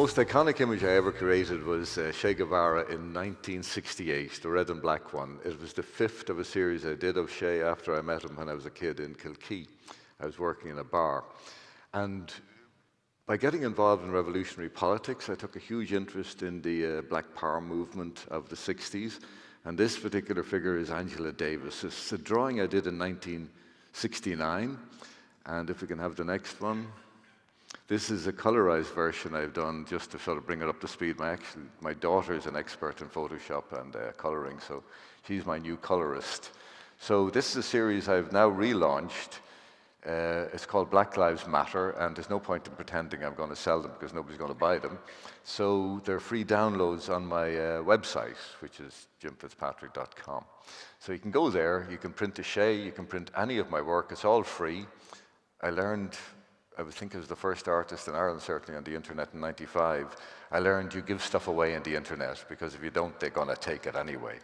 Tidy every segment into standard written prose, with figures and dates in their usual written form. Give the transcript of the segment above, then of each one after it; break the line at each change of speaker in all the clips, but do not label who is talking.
most iconic image I ever created was Che Guevara in 1968, the red and black one. It was the fifth of a series I did of Che after I met him when I was a kid in Kilkee. I was working in a bar. And by getting involved in revolutionary politics, I took a huge interest in the Black Power movement of the 60s. And this particular figure is Angela Davis. It's a drawing I did in 1969. And if we can have the next one. This is a colorized version I've done just to sort of bring it up to speed. My daughter is an expert in Photoshop and coloring, so she's my new colorist. So this is a series I've now relaunched. It's called Black Lives Matter, and there's no point in pretending I'm going to sell them because nobody's going to buy them. So they're free downloads on my website, which is jimfitzpatrick.com. So you can go there, you can print a Che, you can print any of my work, it's all free. I think I was the first artist in Ireland, certainly on the internet in '95. I learned you give stuff away on the internet because if you don't, they're going to take it anyway.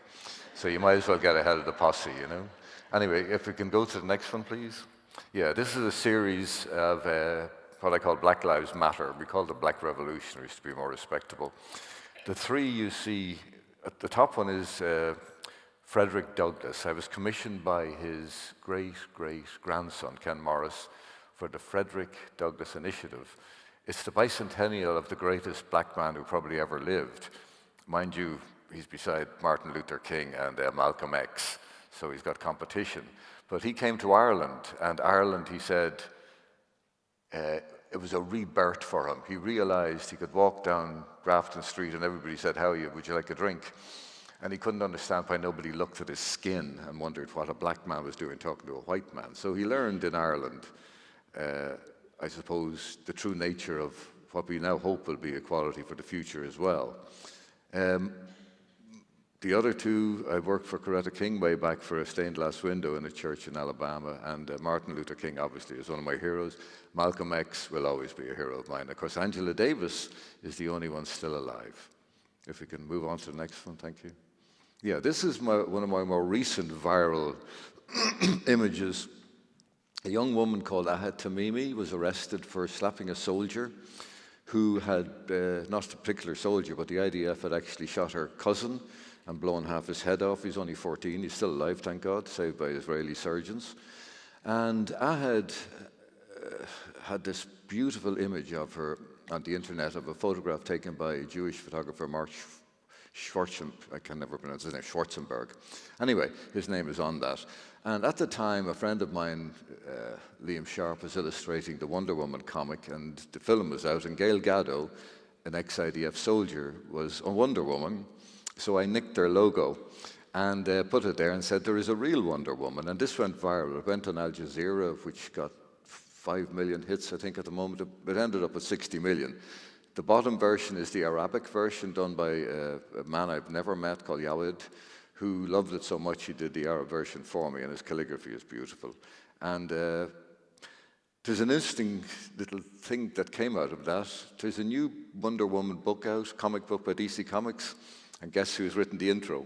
So you might as well get ahead of the posse, you know. Anyway, if we can go to the next one, please. Yeah, this is a series of what I call Black Lives Matter. We call them Black Revolutionaries to be more respectable. The three you see, at the top one is Frederick Douglass. I was commissioned by his great-great-grandson, Ken Morris, for the Frederick Douglass Initiative. It's the bicentennial of the greatest black man who probably ever lived. Mind you, he's beside Martin Luther King and Malcolm X, so he's got competition. But he came to Ireland, and Ireland, he said, it was a rebirth for him. He realized he could walk down Grafton Street and everybody said, "How are you? Would you like a drink?" And he couldn't understand why nobody looked at his skin and wondered what a black man was doing talking to a white man. So he learned in Ireland, I suppose, the true nature of what we now hope will be equality for the future as well. The other two, I worked for Coretta King way back for a stained glass window in a church in Alabama, and Martin Luther King obviously is one of my heroes. Malcolm X will always be a hero of mine. Of course, Angela Davis is the only one still alive. If we can move on to the next one, thank you. Yeah, this is one of my more recent viral images. A young woman called Ahed Tamimi was arrested for slapping a soldier who had, not a particular soldier, but the IDF had actually shot her cousin and blown half his head off. He's only 14, he's still alive, thank God, saved by Israeli surgeons. And Ahed had this beautiful image of her on the internet of a photograph taken by a Jewish photographer, Mark I can never pronounce his name, Schwarzenberg. Anyway, his name is on that. And at the time, a friend of mine, Liam Sharp, was illustrating the Wonder Woman comic, and the film was out, and Gail Gadot, an ex-IDF soldier, was a Wonder Woman. So I nicked their logo and put it there and said, there is a real Wonder Woman. And this went viral. It went on Al Jazeera, which got 5 million hits, I think, at the moment. It ended up with 60 million. The bottom version is the Arabic version done by a man I've never met called Yawid, who loved it so much he did the Arab version for me, and his calligraphy is beautiful. And there's an interesting little thing that came out of that. There's a new Wonder Woman book out, comic book by DC Comics, and guess who's written the intro?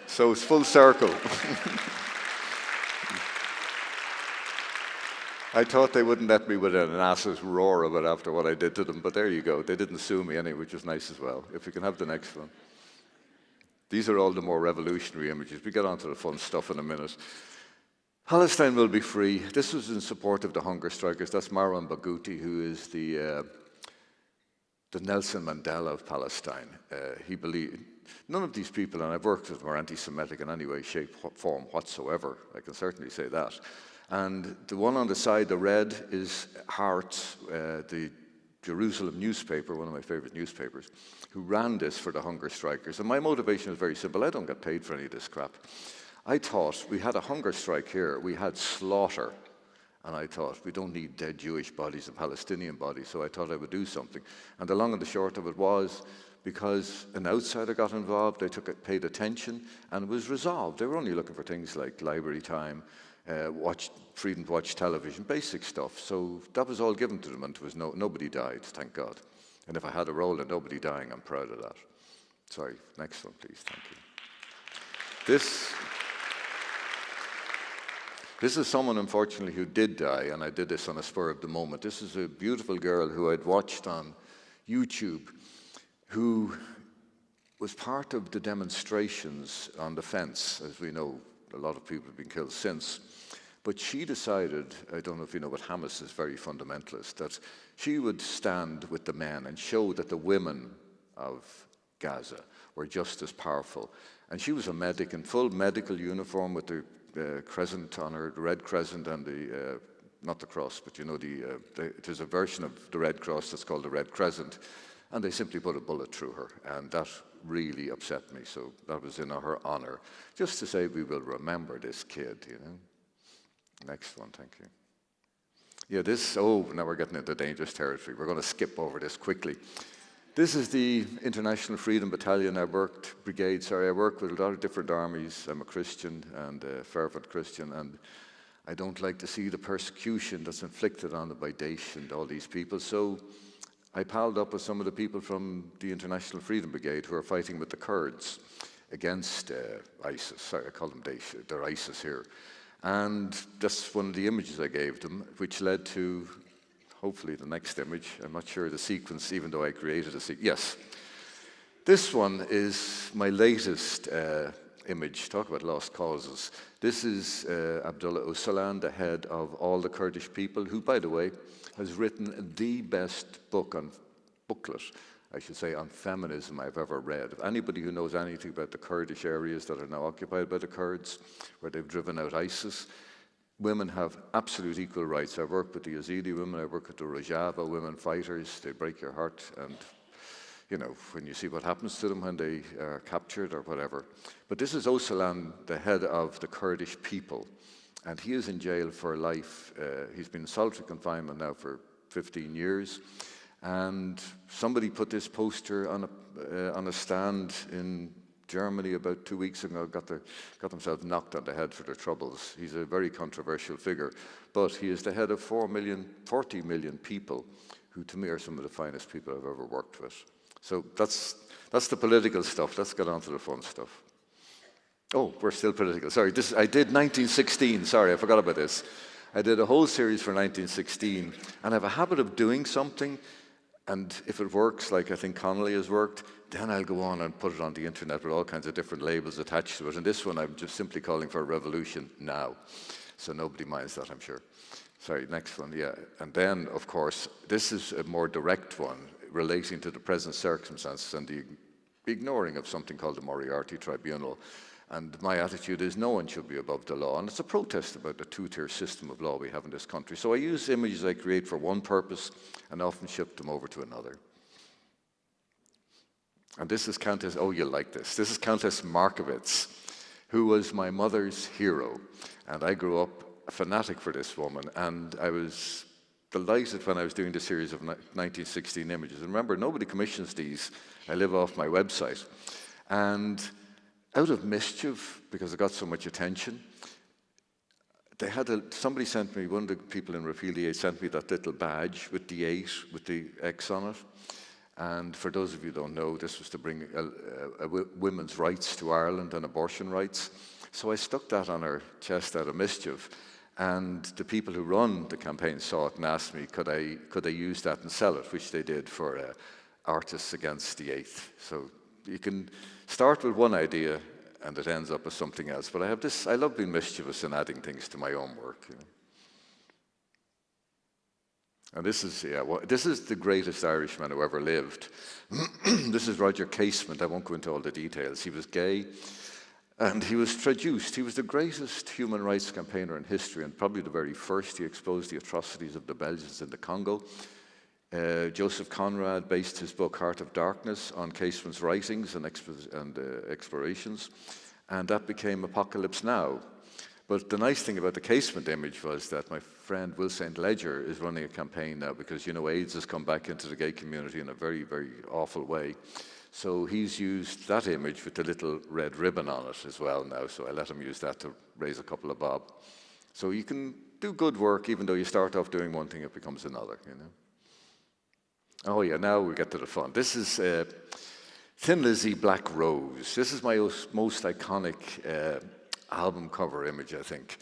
So it's full circle. I thought they wouldn't let me with an ass's roar of it after what I did to them, but there you go. They didn't sue me anyway, which is nice as well. If we can have the next one. These are all the more revolutionary images. We get on to the fun stuff in a minute. Palestine will be free. This was in support of the hunger strikers. That's Marwan Barghouti, who is the Nelson Mandela of Palestine. He believed none of these people, and I've worked with them, are anti-Semitic in any way, shape, form whatsoever. I can certainly say that. And the one on the side, the red, is Hearts, the Jerusalem newspaper, one of my favorite newspapers, who ran this for the hunger strikers. And my motivation is very simple. I don't get paid for any of this crap. I thought we had a hunger strike here. We had slaughter. And I thought, we don't need dead Jewish bodies and Palestinian bodies, so I thought I would do something. And the long and the short of it was, because an outsider got involved, they paid attention, and it was resolved. They were only looking for things like library time, freedom to watch television, basic stuff. So that was all given to them, and there was nobody died, thank God. And if I had a role in nobody dying, I'm proud of that. Sorry, next one, please, thank you. This is someone, unfortunately, who did die, and I did this on a spur of the moment. This is a beautiful girl who I'd watched on YouTube, who was part of the demonstrations on the fence. As we know, a lot of people have been killed since. But she decided, I don't know if you know, but Hamas is very fundamentalist, that she would stand with the men and show that the women of Gaza were just as powerful. And she was a medic in full medical uniform with the crescent on her, the red crescent, and the, not the cross, but you know, there's a version of the Red Cross that's called the Red Crescent, and they simply put a bullet through her, and that really upset me, so that was in her honor, just to say we will remember this kid, you know. Next one, thank you. Yeah, this, oh, now we're getting into dangerous territory. We're going to skip over this quickly. This is the International Freedom Battalion I worked with a lot of different armies. I'm a Christian and a fervent Christian, and I don't like to see the persecution that's inflicted on them by Daesh and all these people. So I palled up with some of the people from the International Freedom Brigade who are fighting with the Kurds against ISIS. Sorry, I call them Daesh, they're ISIS here. And that's one of the images I gave them, which led to hopefully the next image. I'm not sure the sequence, even though I created a sequence. Yes. This one is my latest image. Talk about lost causes. This is Abdullah Öcalan, the head of all the Kurdish people, who, by the way, has written the best booklet, I should say, on feminism I've ever read. If anybody who knows anything about the Kurdish areas that are now occupied by the Kurds, where they've driven out ISIS, women have absolute equal rights. I've worked with the Yazidi women, I work with the Rojava women fighters. They break your heart, and you know, when you see what happens to them when they are captured or whatever. But this is Öcalan, the head of the Kurdish people, and he is in jail for life. He's been in solitary confinement now for 15 years. And somebody put this poster on a stand in Germany about 2 weeks ago, got themselves knocked on the head for their troubles. He's a very controversial figure, but he is the head of 40 million people, who to me are some of the finest people I've ever worked with. So that's the political stuff. Let's get on to the fun stuff. Oh, we're still political. Sorry, I did 1916. Sorry, I forgot about this. I did a whole series for 1916, and I have a habit of doing something, and if it works, like I think Connolly has worked, then I'll go on and put it on the internet with all kinds of different labels attached to it. And this one, I'm just simply calling for a revolution now. So nobody minds that, I'm sure. Sorry, next one, yeah. And then, of course, this is a more direct one relating to the present circumstances and the ignoring of something called the Moriarty Tribunal. And my attitude is no one should be above the law. And it's a protest about the two-tier system of law we have in this country. So I use images I create for one purpose and often shift them over to another. And this is Countess, oh, you'll like this. This is Countess Markovits, who was my mother's hero. And I grew up a fanatic for this woman. And I was delighted when I was doing the series of 1916 images. And remember, nobody commissions these. I live off my website. And out of mischief, because I got so much attention, somebody sent me, one of the people in Repeal the 8 sent me that little badge with the 8, with the X on it. And for those of you who don't know, this was to bring women's rights to Ireland and abortion rights. So I stuck that on her chest out of mischief. And the people who run the campaign saw it and asked me, could I use that and sell it, which they did for Artists Against the 8th. So you can start with one idea and it ends up as something else. But I love being mischievous and adding things to my own work. You know? And this is the greatest Irishman who ever lived. This is Roger Casement. I won't go into all the details. He was gay and he was traduced. He was the greatest human rights campaigner in history, and probably the very first. He exposed the atrocities of the Belgians in the Congo. Joseph Conrad based his book Heart of Darkness on Casement's writings and explorations, and that became Apocalypse Now. But the nice thing about the Casement image was that my friend Will St. Ledger is running a campaign now because, you know, AIDS has come back into the gay community in a very, very awful way. So he's used that image with the little red ribbon on it as well now, so I let him use that to raise a couple of bob. So you can do good work, even though you start off doing one thing, it becomes another, you know. Oh yeah, now we get to the fun. This is Thin Lizzy, Black Rose. This is my most iconic album cover image, I think.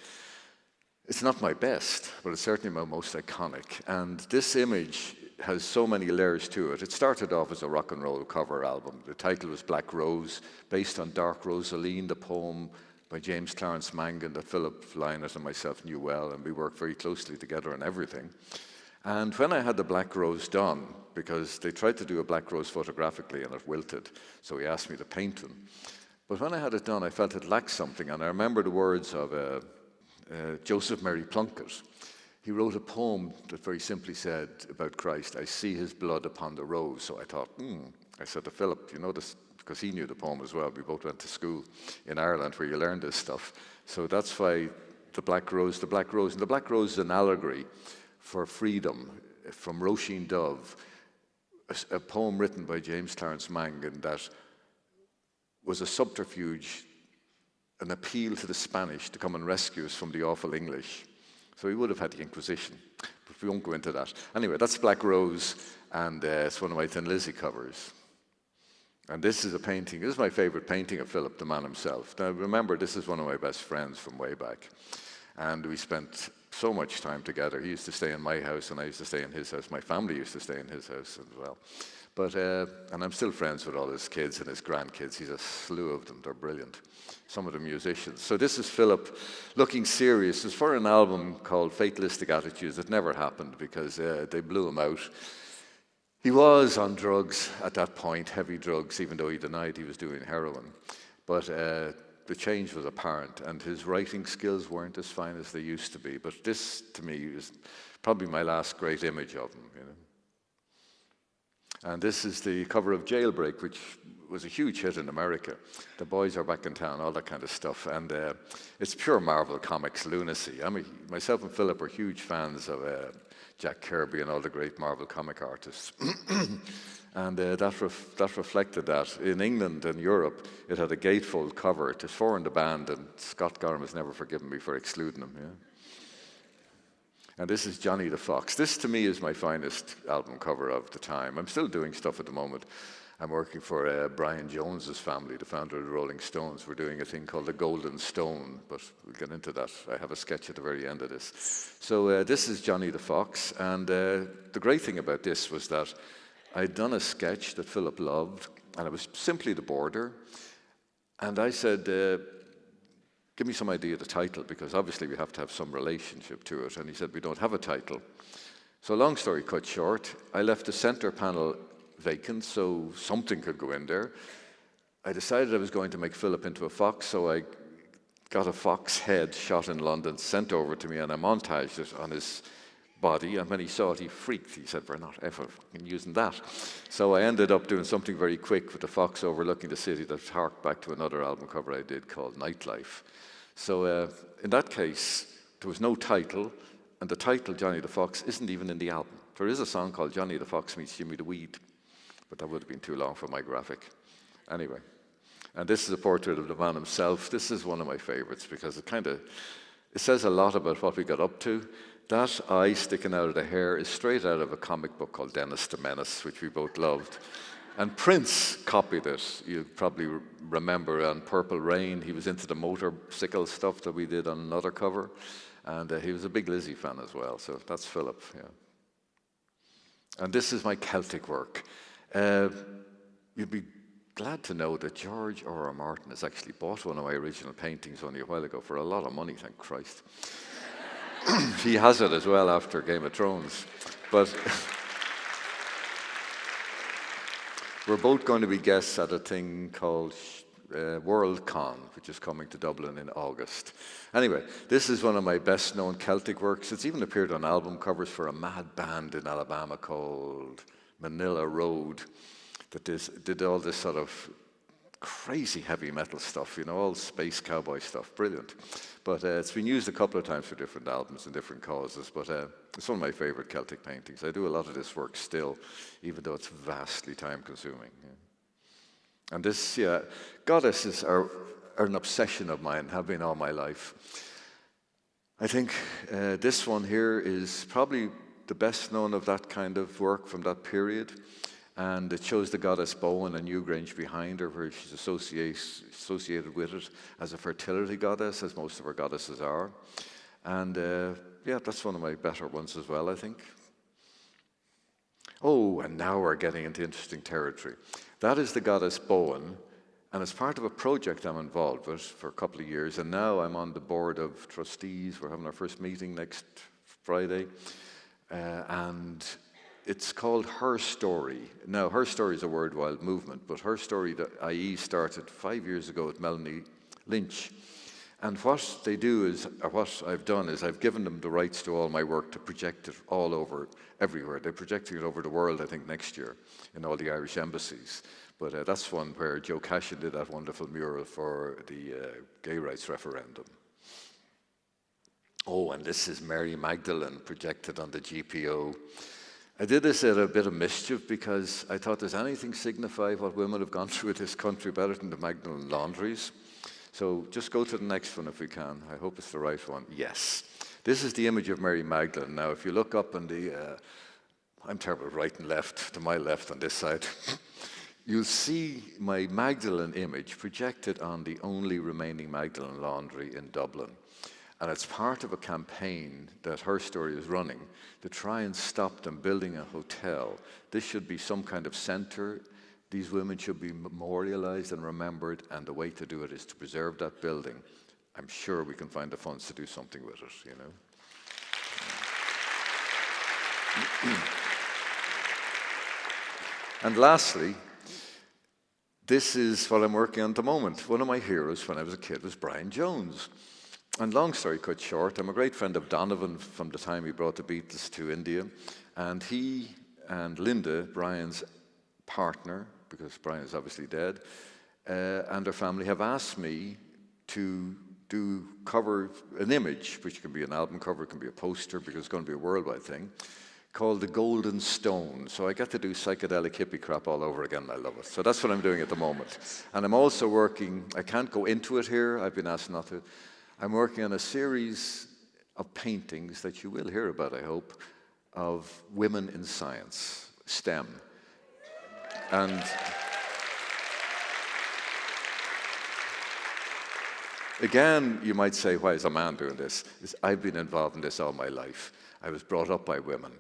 It's not my best, but it's certainly my most iconic. And this image has so many layers to it. It started off as a rock and roll cover album. The title was Black Rose, based on Dark Rosaline, the poem by James Clarence Mangan that Philip Lynott and myself knew well, and we worked very closely together on everything. And when I had the Black Rose done, because they tried to do a Black Rose photographically and it wilted, so he asked me to paint them. But when I had it done, I felt it lacked something, and I remember the words of Joseph Mary Plunkett. He wrote a poem that very simply said about Christ, I see his blood upon the rose. So I thought, I said to Philip, you know this, because he knew the poem as well. We both went to school in Ireland where you learn this stuff. So that's why the Black Rose. And the Black Rose is an allegory for freedom from Roisin Dove, a poem written by James Clarence Mangan that was a subterfuge, an appeal to the Spanish to come and rescue us from the awful English. So we would have had the Inquisition, but we won't go into that. Anyway, that's Black Rose, and it's one of my Thin Lizzy covers. And this is a painting. This is my favorite painting of Philip, the man himself. Now, remember, this is one of my best friends from way back. And we spent so much time together. He used to stay in my house, and I used to stay in his house. My family used to stay in his house as well. But, and I'm still friends with all his kids and his grandkids. He's a slew of them. They're brilliant. Some of the musicians. So this is Philip looking serious. It's for an album called Fatalistic Attitudes. It never happened because they blew him out. He was on drugs at that point, heavy drugs, even though he denied he was doing heroin. But the change was apparent, and his writing skills weren't as fine as they used to be. But this, to me, is probably my last great image of him, you know. And this is the cover of Jailbreak, which was a huge hit in America. The boys are back in town, all that kind of stuff. And it's pure Marvel Comics lunacy. I mean, myself and Philip are huge fans of Jack Kirby and all the great Marvel comic artists. And that reflected that. In England and Europe, it had a gatefold cover. It was four in the band, and Scott Gorham has never forgiven me for excluding him. Yeah? And this is Johnny the Fox. This, to me, is my finest album cover of the time. I'm still doing stuff at the moment. I'm working for Brian Jones's family, the founder of the Rolling Stones. We're doing a thing called the Golden Stone, but we'll get into that. I have a sketch at the very end of this. So this is Johnny the Fox, and the great thing about this was that I'd done a sketch that Philip loved, and it was simply the border. And I said, give me some idea of the title, because obviously we have to have some relationship to it. And he said, we don't have a title. So long story cut short, I left the center panel vacant so something could go in there. I decided I was going to make Philip into a fox, so I got a fox head shot in London, sent over to me, and I montaged it on his body, and when he saw it, he freaked. He said, we're not ever using that. So I ended up doing something very quick with the fox overlooking the city that harked back to another album cover I did called Nightlife. So in that case, there was no title, and the title, Johnny the Fox, isn't even in the album. There is a song called Johnny the Fox Meets Jimmy the Weed, but that would have been too long for my graphic. Anyway, and this is a portrait of the man himself. This is one of my favorites because it says a lot about what we got up to. That eye sticking out of the hair is straight out of a comic book called Dennis the Menace, which we both loved. And Prince copied it. You probably remember on Purple Rain, he was into the motorcycle stuff that we did on another cover. And he was a big Lizzy fan as well, so that's Philip, yeah. And this is my Celtic work. You'd be glad to know that George R.R. Martin has actually bought one of my original paintings only a while ago for a lot of money, thank Christ. He has it as well after Game of Thrones. But we're both going to be guests at a thing called WorldCon, which is coming to Dublin in August. Anyway, this is one of my best-known Celtic works. It's even appeared on album covers for a mad band in Alabama called Manila Road that did all this sort of crazy heavy metal stuff, you know, all space cowboy stuff, brilliant. But it's been used a couple of times for different albums and different causes, but it's one of my favorite Celtic paintings. I do a lot of this work still, even though it's vastly time-consuming. Yeah. And this, goddesses are an obsession of mine, have been all my life. I think this one here is probably the best known of that kind of work from that period. And it shows the goddess Bowen and Newgrange behind her, where she's associated with it as a fertility goddess, as most of our goddesses are. And yeah, that's one of my better ones as well, I think. Oh, and now we're getting into interesting territory. That is the goddess Bowen, and it's part of a project I'm involved with for a couple of years, and now I'm on the board of trustees. We're having our first meeting next Friday, and it's called Her Story. Now, Her Story is a worldwide movement, but Her Story, IE, started 5 years ago with Melanie Lynch. And what they do is, or what I've done is, I've given them the rights to all my work to project it all over, everywhere. They're projecting it over the world, I think, next year in all the Irish embassies. But that's one where Joe Cashin did that wonderful mural for the gay rights referendum. Oh, and this is Mary Magdalene projected on the GPO. I did this at a bit of mischief because I thought, does anything signify what women have gone through in this country better than the Magdalene laundries? So just go to the next one if we can. I hope it's the right one. Yes. This is the image of Mary Magdalene. Now, if you look up on the, I'm terrible at right and left, to my left on this side, you'll see my Magdalene image projected on the only remaining Magdalene laundry in Dublin. And it's part of a campaign that Her Story is running to try and stop them building a hotel. This should be some kind of center. These women should be memorialized and remembered, and the way to do it is to preserve that building. I'm sure we can find the funds to do something with it, you know. And lastly, this is what I'm working on at the moment. One of my heroes when I was a kid was Brian Jones. And long story cut short, I'm a great friend of Donovan from the time he brought the Beatles to India. And he and Linda, Brian's partner, because Brian is obviously dead, and their family have asked me to cover an image, which can be an album cover, it can be a poster, because it's going to be a worldwide thing, called The Golden Stone. So I get to do psychedelic hippie crap all over again, and I love it. So that's what I'm doing at the moment. And I'm also working, I can't go into it here, I've been asked not to. I'm working on a series of paintings that you will hear about, I hope, of women in science, STEM. And again, you might say, why is a man doing this? I've been involved in this all my life. I was brought up by women.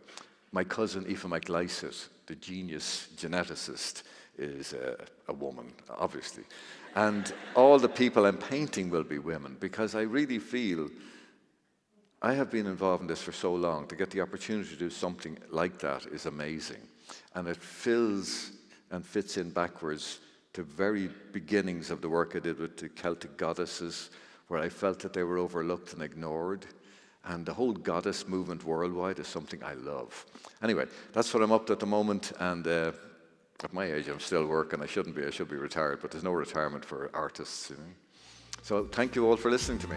My cousin Aoife McLysaght, the genius geneticist, is a woman, obviously. And all the people I'm painting will be women, because I really feel I have been involved in this for so long. To get the opportunity to do something like that is amazing. And it fills and fits in backwards to very beginnings of the work I did with the Celtic goddesses, where I felt that they were overlooked and ignored. And the whole goddess movement worldwide is something I love. Anyway, that's what I'm up to at the moment, and at my age I'm still working. I shouldn't be, I should be retired, but there's no retirement for artists, you know. So thank you all for listening to me.